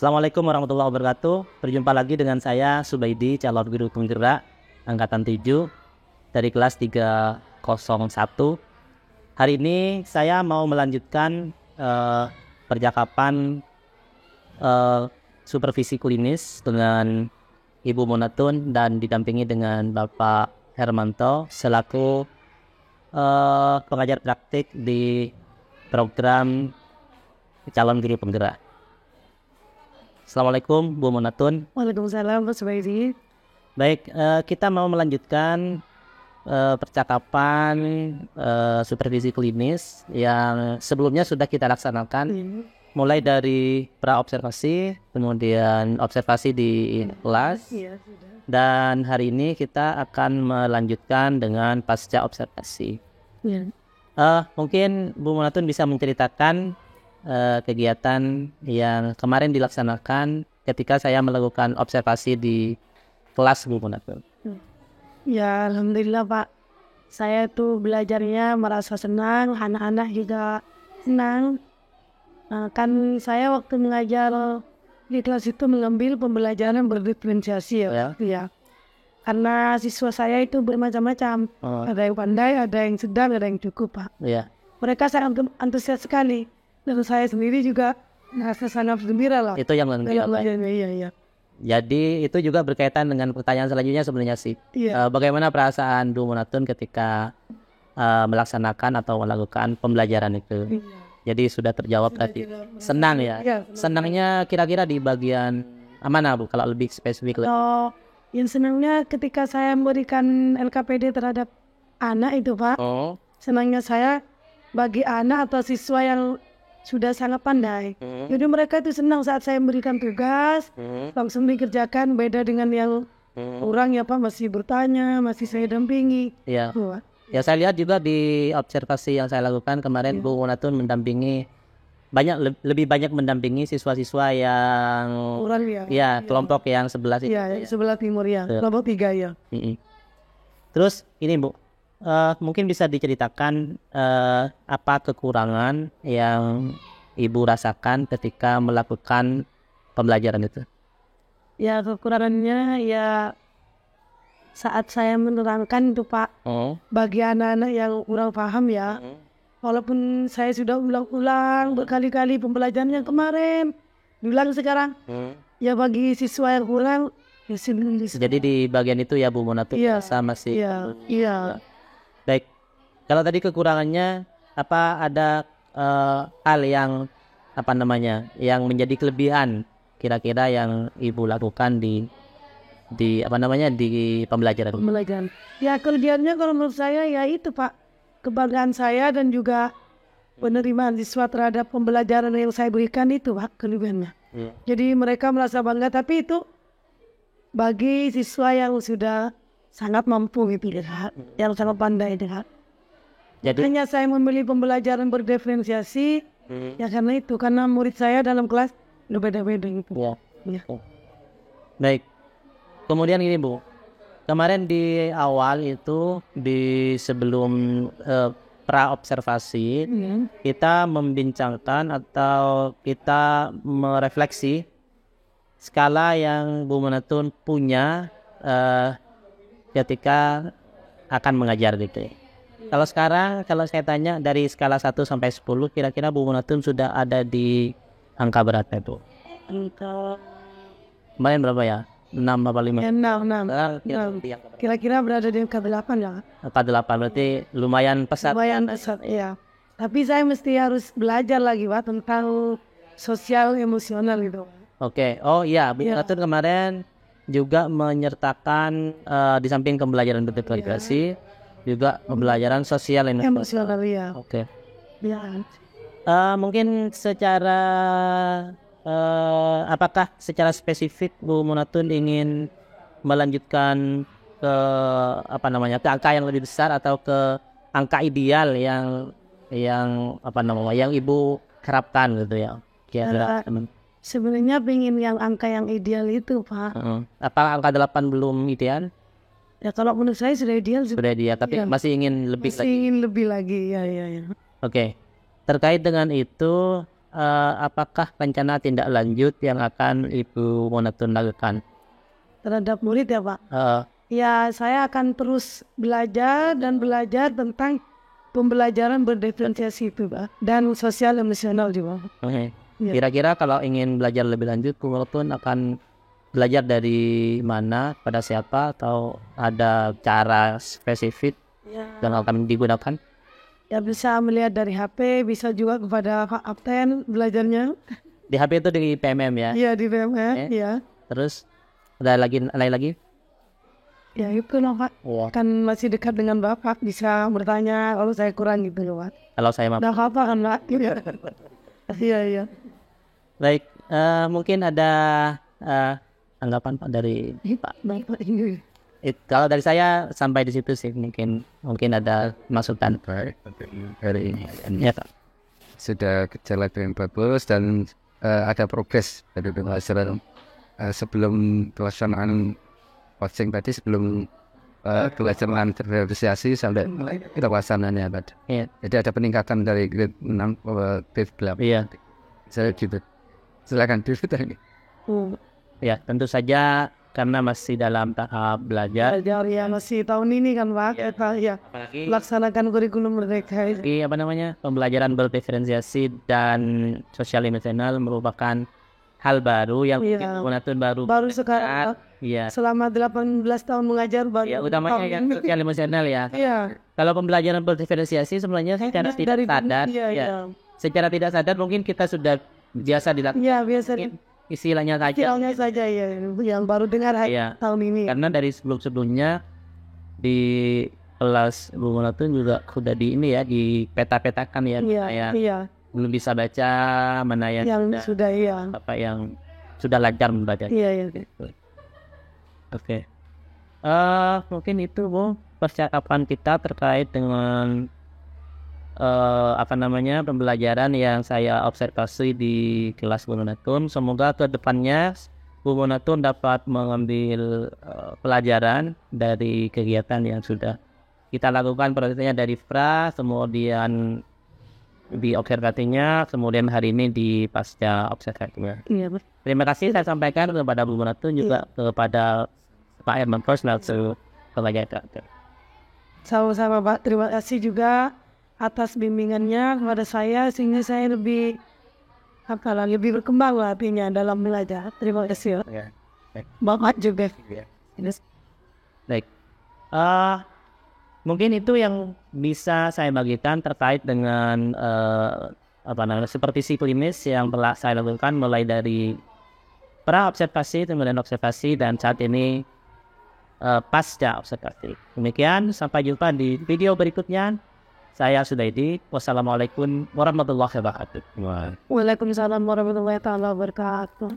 Assalamualaikum warahmatullahi wabarakatuh. Berjumpa lagi dengan saya Subaidi, calon guru penggerak angkatan 7 dari kelas 301. Hari ini saya mau melanjutkan percakapan supervisi klinis dengan Ibu Monatun dan didampingi dengan Bapak Hermanto selaku pengajar praktik di program calon guru penggerak. Assalamualaikum Bu Monatun. Waalaikumsalam Pak Subaidi. Baik, kita mau melanjutkan percakapan supervisi klinis yang sebelumnya sudah kita laksanakan, mulai dari pra-observasi, kemudian observasi di kelas, dan hari ini kita akan melanjutkan dengan pasca observasi. Mungkin Bu Monatun bisa menceritakan kegiatan yang kemarin dilaksanakan ketika saya melakukan observasi di kelas Bu Monatun. Ya, alhamdulillah Pak. Saya tuh belajarnya merasa senang, anak-anak juga senang. Kan saya waktu mengajar di kelas itu mengambil pembelajaran berdiferensiasi ya. Karena siswa saya itu bermacam-macam. Ada yang pandai, ada yang sedang, ada yang cukup Pak. Mereka sangat antusias sekali. Dan saya sendiri juga merasa sangat gembira lah. Itu yang gembira. Iya. Jadi itu juga berkaitan dengan pertanyaan selanjutnya sebenarnya sih. Bagaimana perasaan Bu Monatun ketika melaksanakan atau melakukan pembelajaran itu? Jadi sudah terjawab tadi. Senang ya? Senangnya kira-kira di bagian mana Bu? Kalau lebih spesifik. Yang senangnya ketika saya memberikan LKPD terhadap anak itu Pak. Senangnya saya bagi anak atau siswa yang sudah sangat pandai. Jadi mereka itu senang saat saya memberikan tugas, langsung dikerjakan, beda dengan yang orang ya Pak masih bertanya, masih saya dampingi. Ya, saya lihat juga di observasi yang saya lakukan kemarin Bu Monatun mendampingi lebih banyak mendampingi siswa-siswa yang kelompok yang sebelah itu. Sebelah timur ya, kelompok 3 ya. Terus ini Bu, mungkin bisa diceritakan apa kekurangan yang Ibu rasakan ketika melakukan pembelajaran itu? Ya, kekurangannya ya saat saya menerangkan itu Pak, bagi anak-anak yang kurang paham ya, walaupun saya sudah ulang-ulang berkali-kali pembelajarannya kemarin, diulang sekarang, ya bagi siswa yang kurang, ya jadi di bagian itu ya Bu Monatun sama sih. Iya. Baik, kalau tadi kekurangannya apa ada hal yang yang menjadi kelebihan kira-kira yang Ibu lakukan di pembelajaran? Ya kelebihannya kalau menurut saya ya itu Pak, kebanggaan saya dan juga penerimaan siswa terhadap pembelajaran yang saya berikan itu Pak kelebihannya. Jadi mereka merasa bangga, tapi itu bagi siswa yang sudah sangat mampu gitu yang sangat pandai Jadi hanya saya memilih pembelajaran berdiferensiasi ya karena murid saya dalam kelas berbeda-beda gitu. Baik. Kemudian ini Bu, kemarin di awal itu sebelum pra-observasi kita membincangkan atau kita merefleksi skala yang Bu Monatun punya ketika akan mengajar gitu. Kalau sekarang kalau saya tanya dari skala 1 sampai 10 kira-kira Bu Monatun sudah ada di angka berapa itu? Kemarin berapa ya? 6 apa 5? 6. Kira-kira berada di angka 8 ya. Angka 8 berarti lumayan pesat. Iya. Tapi saya mesti harus belajar lagi Pak tentang sosial emosional gitu. Oke. Oh iya, Bu Monatun kemarin juga menyertakan di samping pembelajaran berintegrasi juga pembelajaran sosial emosional ya. Oke. Mungkin secara apakah secara spesifik Bu Monatun ingin melanjutkan ke ke angka yang lebih besar atau ke angka ideal yang Ibu harapkan gitu ya? Kira-kira sebenarnya pengen yang angka yang ideal itu Pak. Apa angka 8 belum ideal? Ya kalau menurut saya sudah ideal. Sudah ideal, tapi masih ingin lebih lagi. Masih ingin lebih lagi, ya. Oke. Terkait dengan itu, apakah rencana tindak lanjut yang akan Ibu Monatun lakukan? Terhadap murid ya Pak. Eh, Ya saya akan terus belajar tentang pembelajaran berdiferensiasi itu Pak. Dan sosial emosional juga. Oke. Ya. Kira-kira kalau ingin belajar lebih lanjut, Bu Monatun akan belajar dari mana, pada siapa, atau ada cara spesifik Ya. yang akan digunakan? Ya bisa melihat dari HP, bisa juga kepada Pak Abten belajarnya. Di HP itu di PMM ya. Iya di PMF, Oke. ya. Terus ada lagi? Ya itu loh Pak. Wah. Kan masih dekat dengan Bapak, bisa bertanya kalau saya kurang gitu loh Pak. Kalau saya Nggak apa-apa kan Pak? Iya. Iya. baik, mungkin ada anggapan Pak dari Pak. Bapak ini. Kalau dari saya sampai di situ sih, mungkin ada masukan Hari ini ya Pak. sudah berjalan dengan bagus dan ada progres dari pembelajaran sebelum pelaksanaan coaching tadi, sebelum pelaksanaan terrealisasi sampai pelaksanaannya tadi. Iya. Jadi ada peningkatan dari grade 6 ke grade 8. Iya. Saya gitu. Silakan dulu. Ya, tentu saja karena masih dalam tahap belajar. Belajar ya masih tahun ini kan Pak. Ya. Apalagi Laksanakan kurikulum merdeka. pembelajaran berdiferensiasi dan sosial emosional merupakan hal baru yang Iya. mungkin Monatun Baru sekarang Iya. selama 18 tahun mengajar baru. Ya, utamanya yang sosial emosional ya. Iya. Kalau pembelajaran berdiferensiasi sebenarnya secara tidak sadar, Iya. secara tidak sadar mungkin kita sudah biasa dilakukan. Iya biasa. Istilahnya saja. Kecilnya saja ya, yang baru dengar Iya. tahun ini. Karena dari sebelumnya di kelas Bu Monatun juga sudah di ini ya, di peta-petakan ya, mana yang Iya. belum bisa baca, mana yang Sudah iya. apa yang sudah lancar membaca. Iya. Oke. Mungkin itu Bu percakapan kita terkait dengan pembelajaran yang saya observasi di kelas Bu Monatun. Semoga ke depannya Bu Monatun dapat mengambil pelajaran dari kegiatan yang sudah kita lakukan, prosesnya dari pra, kemudian di observasinya, kemudian hari ini di pasca observasinya. Iya. Terima kasih saya sampaikan kepada Bu Monatun, juga kepada Pak Herman First langsung pengajar. Sama-sama Pak, terima kasih juga atas bimbingannya kepada saya sehingga saya lebih berkembang artinya dalam belajar. Terima kasih. Ya. Bapak juga. Baik. Mungkin itu yang bisa saya bagikan terkait dengan supervisi klinis yang telah saya lakukan mulai dari pra observasi, kemudian observasi, dan saat ini pasca observasi. Demikian, sampai jumpa di video berikutnya. Saya Sudaidi. Wassalamualaikum warahmatullahi wabarakatuh. Waalaikumsalam warahmatullahi wabarakatuh.